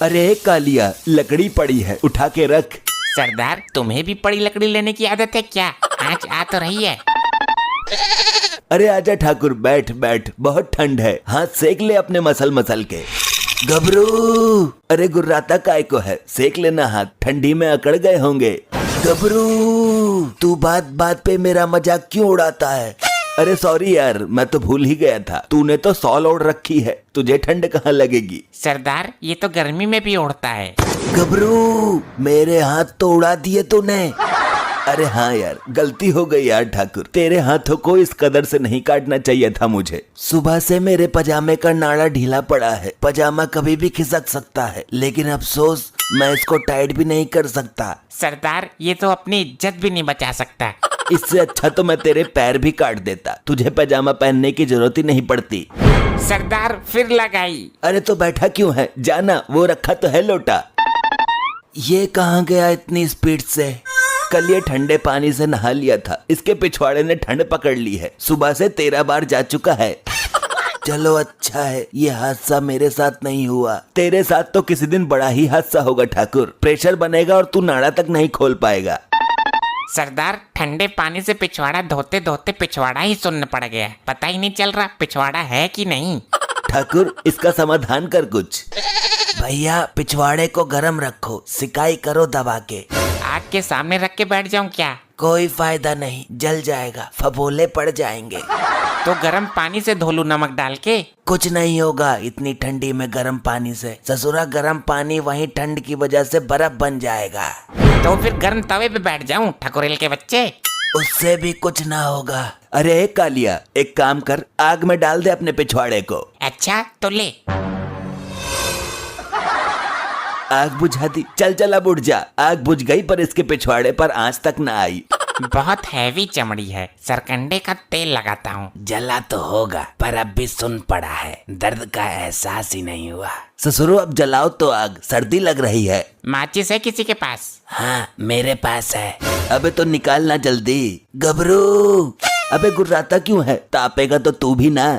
अरे कालिया, लकड़ी पड़ी है, उठा के रख। सरदार, तुम्हें भी पड़ी लकड़ी लेने की आदत है क्या? आज आ तो रही है। अरे आजा ठाकुर, बैठ बैठ, बहुत ठंड है, हाथ सेक ले अपने मसल मसल के। गबरू, अरे गुर्राता काय को है, सेक लेना हाथ, ठंडी में अकड़ गए होंगे। गबरू, तू बात बात पे मेरा मजाक क्यों उड़ाता है? अरे सॉरी यार, मैं तो भूल ही गया था, तूने तो सॉल ओढ़ रखी है, तुझे ठंड कहाँ लगेगी? सरदार, ये तो गर्मी में भी उड़ता है। गबरू, मेरे हाथ तो उड़ा दिए तूने। अरे हाँ यार, गलती हो गई यार ठाकुर, तेरे हाथों को इस कदर से नहीं काटना चाहिए था मुझे। सुबह से मेरे पजामे का नाड़ा ढीला पड़ा है, पजामा कभी भी खिसक सकता है, लेकिन अफसोस मैं इसको टाइट भी नहीं कर सकता। सरदार, ये तो अपनी इज्जत भी नहीं बचा सकता। इससे अच्छा तो मैं तेरे पैर भी काट देता, तुझे पजामा पहनने की जरूरत ही नहीं पड़ती। सरदार, फिर लगाई। अरे तो बैठा क्यों है, जाना, वो रखा तो है लोटा। ये कहाँ गया इतनी स्पीड से? कल ये ठंडे पानी से नहा लिया था, इसके पिछवाड़े ने ठंड पकड़ ली है, सुबह से 13 बार जा चुका है। चलो अच्छा है, ये हादसा मेरे साथ नहीं हुआ, तेरे साथ तो किसी दिन बड़ा ही हादसा होगा ठाकुर, प्रेशर बनेगा और तू नाड़ा तक नहीं खोल पाएगा। सरदार, ठंडे पानी से पिछवाड़ा धोते धोते पिछवाड़ा ही सुन्न पड़ गया, पता ही नहीं चल रहा पिछवाड़ा है कि नहीं। ठाकुर, इसका समाधान कर कुछ। भैया, पिछवाड़े को गरम रखो, सिकाई करो दबा के। आग के सामने रख के बैठ जाऊं क्या? कोई फायदा नहीं, जल जाएगा, फबोले पड़ जाएंगे। तो गर्म पानी से धो लूं नमक डाल के? कुछ नहीं होगा इतनी ठंडी में गर्म पानी से, ससुरा गर्म पानी वहीं ठंड की वजह से बर्फ बन जाएगा। तो फिर गर्म तवे पे बैठ जाऊं ठकुरेल के बच्चे? उससे भी कुछ ना होगा। अरे कालिया, एक काम कर, आग में डाल दे अपने पिछवाड़े को। अच्छा तो ले। आग बुझा दी, चल चल अब उठ जा। आग बुझ गई पर इसके पिछवाड़े पर आंच तक न आई। बहुत हैवी चमड़ी है, सरकंडे का तेल लगाता हूँ। जला तो होगा पर अब भी सुन पड़ा है, दर्द का एहसास ही नहीं हुआ। ससुरो, अब जलाओ तो आग, सर्दी लग रही है। माचिस है किसी के पास? हाँ, मेरे पास है। अबे तो निकालना जल्दी। गबरू, अबे गुर्राता क्यों है, तापेगा तो तू भी ना।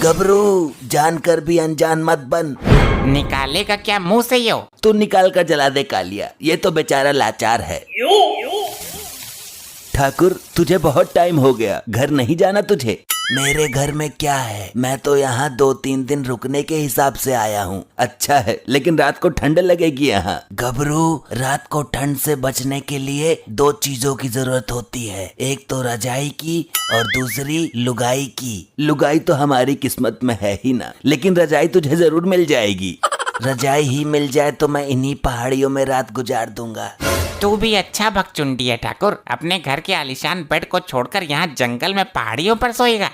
गबरू, जानकर भी अनजान मत बन। निकालेगा क्या मुंह से यो? तू निकाल कर जला दे कालिया, ये तो बेचारा लाचार है। ठाकुर, तुझे बहुत टाइम हो गया, घर नहीं जाना तुझे? मेरे घर में क्या है, मैं तो यहाँ 2-3 दिन रुकने के हिसाब से आया हूँ। अच्छा है, लेकिन रात को ठंड लगेगी यहाँ। गबरू, रात को ठंड से बचने के लिए 2 चीजों की जरूरत होती है, एक तो रजाई की और दूसरी लुगाई की। लुगाई तो हमारी किस्मत में है ही ना, लेकिन रजाई तुझे जरूर मिल जाएगी। रजाई ही मिल जाए तो मैं इन्हीं पहाड़ियों में रात गुजार दूंगा। तू भी अच्छा भगचुंडी है ठाकुर, अपने घर के आलीशान बेड को छोड़कर यहाँ जंगल में पहाड़ियों पर सोएगा।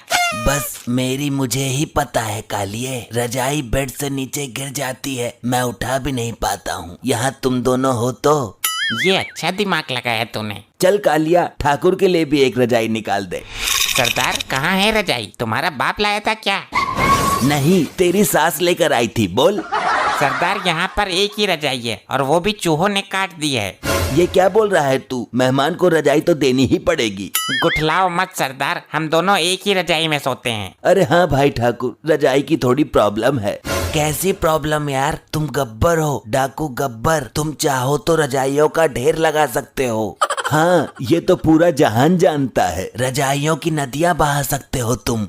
बस मेरी मुझे ही पता है कालिए, रजाई बेड से नीचे गिर जाती है, मैं उठा भी नहीं पाता हूँ, यहाँ तुम दोनों हो तो। ये अच्छा दिमाग लगाया तूने। चल कालिया, ठाकुर के लिए भी एक रजाई निकाल दे। सरदार, कहाँ है रजाई? तुम्हारा बाप लाया था क्या? नहीं, तेरी सास लेकर आई थी, बोल। सरदार, यहाँ पर एक ही रजाई है और वो भी चूहों ने काट दी है। ये क्या बोल रहा है तू? मेहमान को रजाई तो देनी ही पड़ेगी। गुठलाओ मत सरदार, हम दोनों एक ही रजाई में सोते हैं। अरे हाँ भाई ठाकुर, रजाई की थोड़ी प्रॉब्लम है। कैसी प्रॉब्लम यार? तुम गब्बर हो, डाकू गब्बर, तुम चाहो तो रजाइयों का ढेर लगा सकते हो। हाँ, ये तो पूरा जहान जानता है, रजाइयों की नदियाँ बहा सकते हो तुम।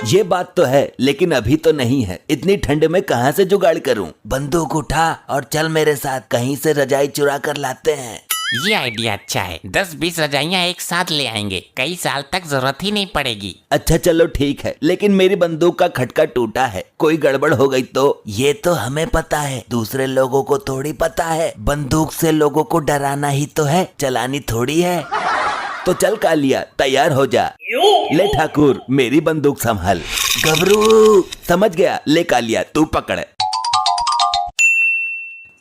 ये बात तो है, लेकिन अभी तो नहीं है, इतनी ठंड में कहाँ से जुगाड़ करूं? बंदूक उठा और चल मेरे साथ, कहीं से रजाई चुरा कर लाते हैं। ये आइडिया अच्छा है, 10-20 रजाइयाँ एक साथ ले आएंगे, कई साल तक जरूरत ही नहीं पड़ेगी। अच्छा चलो ठीक है, लेकिन मेरी बंदूक का खटका टूटा है, कोई गड़बड़ हो गई तो? ये तो हमें पता है, दूसरे लोगों को थोड़ी पता है। बंदूक से लोगों को डराना ही तो है, चलानी थोड़ी है। तो चल कालिया, तैयार हो जा। ले ठाकुर, मेरी बंदूक संभाल। गबरू, समझ गया, ले कालिया, तू पकड़।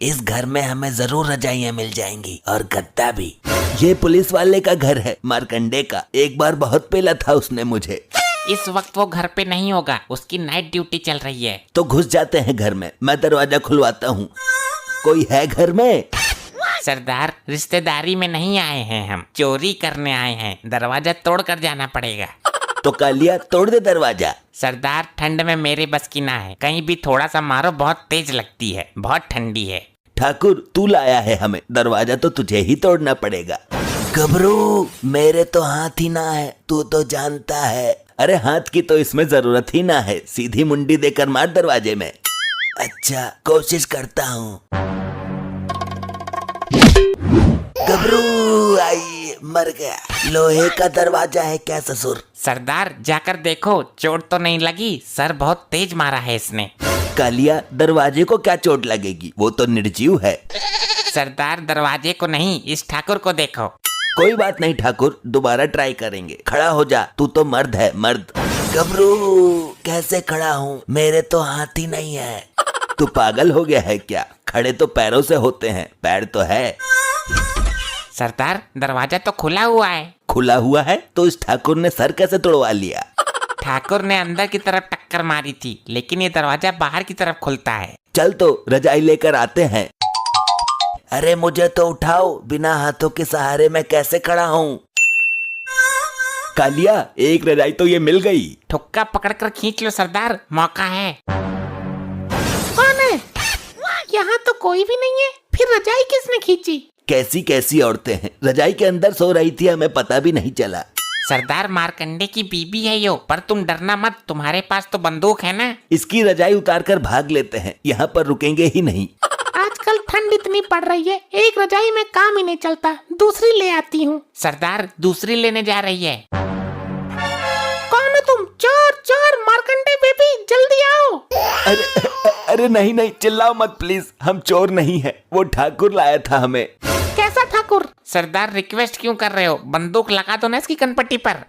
इस घर में हमें जरूर रजाइयाँ मिल जाएंगी और गद्दा भी। ये पुलिस वाले का घर है, मारकंडे का, एक बार बहुत पेला था उसने मुझे। इस वक्त वो घर पे नहीं होगा, उसकी नाइट ड्यूटी चल रही है। तो घुस जाते हैं घर में, मैं दरवाजा खुलवाता हूँ। कोई है घर में? सरदार, रिश्तेदारी में नहीं आए हैं हम, चोरी करने आए हैं, दरवाजा तोड़ कर जाना पड़ेगा। तो कालिया तोड़ दे दरवाजा। सरदार ठंड में मेरे बस की ना है, कहीं भी थोड़ा सा मारो बहुत तेज लगती है, बहुत ठंडी है। ठाकुर तू लाया है हमें, दरवाजा तो तुझे ही तोड़ना पड़ेगा। गबरू मेरे तो हाथ ही ना है, तू तो जानता है। अरे हाथ की तो इसमें जरूरत ही ना है, सीधी मुंडी देकर मार दरवाजे में। अच्छा कोशिश करता हूँ। गबरू आई, मर गया। लोहे का दरवाजा है क्या ससुर? सरदार जाकर देखो, चोट तो नहीं लगी, सर बहुत तेज मारा है इसने। कालिया दरवाजे को क्या चोट लगेगी, वो तो निर्जीव है। सरदार दरवाजे को नहीं, इस ठाकुर को देखो। कोई बात नहीं ठाकुर, दोबारा ट्राई करेंगे। खड़ा हो जा, तू तो मर्द है मर्द। गबरू कैसे खड़ा हूँ, मेरे तो हाथ ही नहीं है। तू पागल हो गया है क्या? खड़े तो पैरों से होते हैं, पैर तो है। सरदार दरवाजा तो खुला हुआ है। खुला हुआ है तो इस ठाकुर ने सर कैसे तोड़वा लिया? ठाकुर ने अंदर की तरफ टक्कर मारी थी, लेकिन ये दरवाजा बाहर की तरफ खुलता है। चल तो रजाई लेकर आते हैं। अरे मुझे तो उठाओ, बिना हाथों के सहारे मैं कैसे खड़ा हूँ? कालिया एक रजाई तो ये मिल गई। ठुक्का पकड़कर खींच लो सरदार, मौका है। कौन है? यहाँ तो कोई भी नहीं है, फिर रजाई किसने खींची? कैसी कैसी औरतें हैं, रजाई के अंदर सो रही थी, हमें पता भी नहीं चला। सरदार मारकंडे की बीबी है यो, पर तुम डरना मत, तुम्हारे पास तो बंदूक है ना। इसकी रजाई उतार कर भाग लेते हैं, यहाँ पर रुकेंगे ही नहीं। आजकल ठंड इतनी पड़ रही है, एक रजाई में काम ही नहीं चलता, दूसरी ले आती हूँ। सरदार दूसरी लेने जा रही है। कौन हो तुम? चोर चोर, मारकंडे बेबी जल्दी आओ। अरे नहीं नहीं, चिल्लाओ मत प्लीज, हम चोर नहीं है, वो ठाकुर लाया था हमें। कैसा ठाकुर? सरदार रिक्वेस्ट क्यों कर रहे हो, बंदूक लगा दो ना इसकी कनपट्टी पर।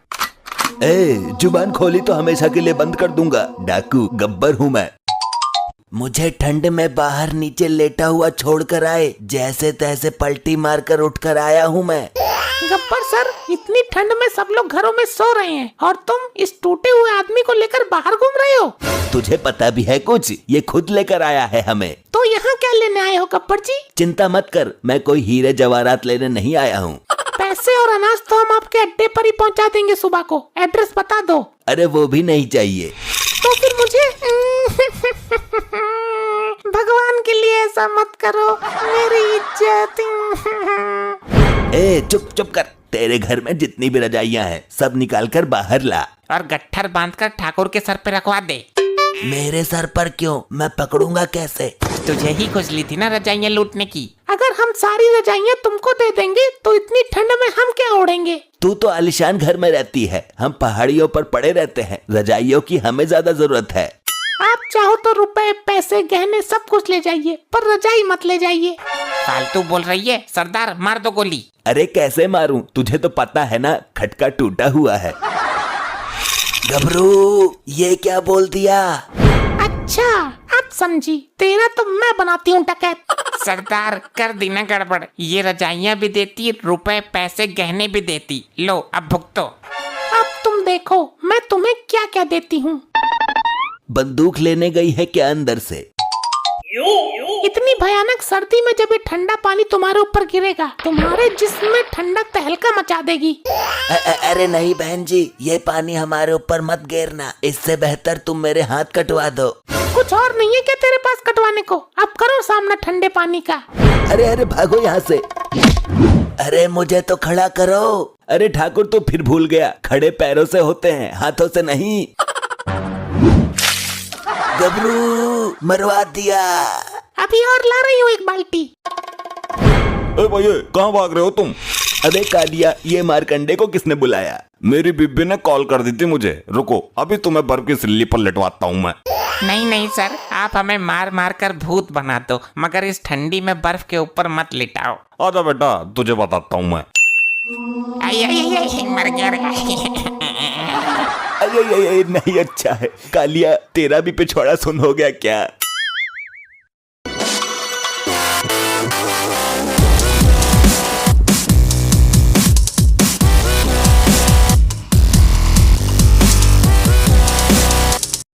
जुबान खोली तो हमेशा के लिए बंद कर दूंगा। डाकू गब्बर हूँ मैं। मुझे ठंड में बाहर नीचे लेटा हुआ छोड़कर आए, जैसे तैसे पलटी मारकर उठकर आया हूँ मैं। गब्बर सर, इतनी ठंड में सब लोग घरों में सो रहे हैं और तुम इस टूटे हुए आदमी को लेकर बाहर घूम रहे हो। तुझे पता भी है कुछ? ये खुद लेकर आया है हमें। तो यहाँ क्या लेने आए हो गब्बर जी? चिंता मत कर, मैं कोई हीरे जवाहरात लेने नहीं आया हूँ। पैसे और अनाज तो हम आपके अड्डे पर ही पहुँचा देंगे सुबह को, एड्रेस बता दो। अरे वो भी नहीं चाहिए। तो फिर मुझे भगवान के लिए ऐसा मत करो, मेरी इज्जत। चुप चुप कर, तेरे घर में जितनी भी रजाइयाँ हैं सब निकाल कर बाहर ला और गट्ठर बांधकर ठाकुर के सर पे रखवा दे। मेरे सर पर क्यों? मैं पकड़ूंगा कैसे? तुझे ही खुजली थी ना रजाइयाँ लूटने की। अगर हम सारी रजाइयाँ तुमको दे देंगे तो इतनी ठंड में हम क्या ओढ़ेंगे? तू तो आलिशान घर में रहती है, हम पहाड़ियों पर पड़े रहते हैं, रजाइयों की हमें ज्यादा जरूरत है। आप चाहो तो रुपए पैसे गहने सब कुछ ले जाइए, पर रजाई मत ले जाइए। फालतू बोल रही है, सरदार मार दो गोली। अरे कैसे मारूं, तुझे तो पता है ना, खटका टूटा हुआ है। गबरू ये क्या बोल दिया? अच्छा अब समझी, तेरा तो मैं बनाती हूँ डकैत। सरदार कर दी ना गड़बड़, ये रजाइयाँ भी देती, रुपए पैसे गहने भी देती, लो अब भुगतो। अब तुम देखो मैं तुम्हें क्या क्या देती हूँ। बंदूक लेने गई है क्या अंदर से? इतनी भयानक सर्दी में जब ये ठंडा पानी तुम्हारे ऊपर गिरेगा, तुम्हारे जिस्म में ठंडक तहलका मचा देगी। अरे नहीं बहन जी, ये पानी हमारे ऊपर मत गिरना, इससे बेहतर तुम मेरे हाथ कटवा दो। कुछ और नहीं है क्या तेरे पास कटवाने को? अब करो सामना ठंडे पानी का। अरे भागो यहाँ से। अरे मुझे तो खड़ा करो। अरे ठाकुर तो फिर भूल गया, खड़े पैरों से होते हैं, हाथों से नहीं। गबरू मरवा दिया। अभी और ला रही हूँ एक बाल्टी। भैया कहाँ भाग रहे हो तुम? अबे कालिया, ये मारकंडे को किसने बुलाया? मेरी बीबी ने कॉल कर दी थी मुझे, रुको अभी तुम्हें बर्फ की सिल्ली पर लिटवाता हूँ मैं। नहीं नहीं सर, आप हमें मार मार कर भूत बना दो, मगर इस ठंडी में बर्फ के ऊपर मत लिटाओ। आजा बेटा, तुझे बताता हूँ मैं। आई, मर गया रे। अरे नहीं, अच्छा है कालिया, तेरा भी पिछवाड़ा सुन हो गया क्या?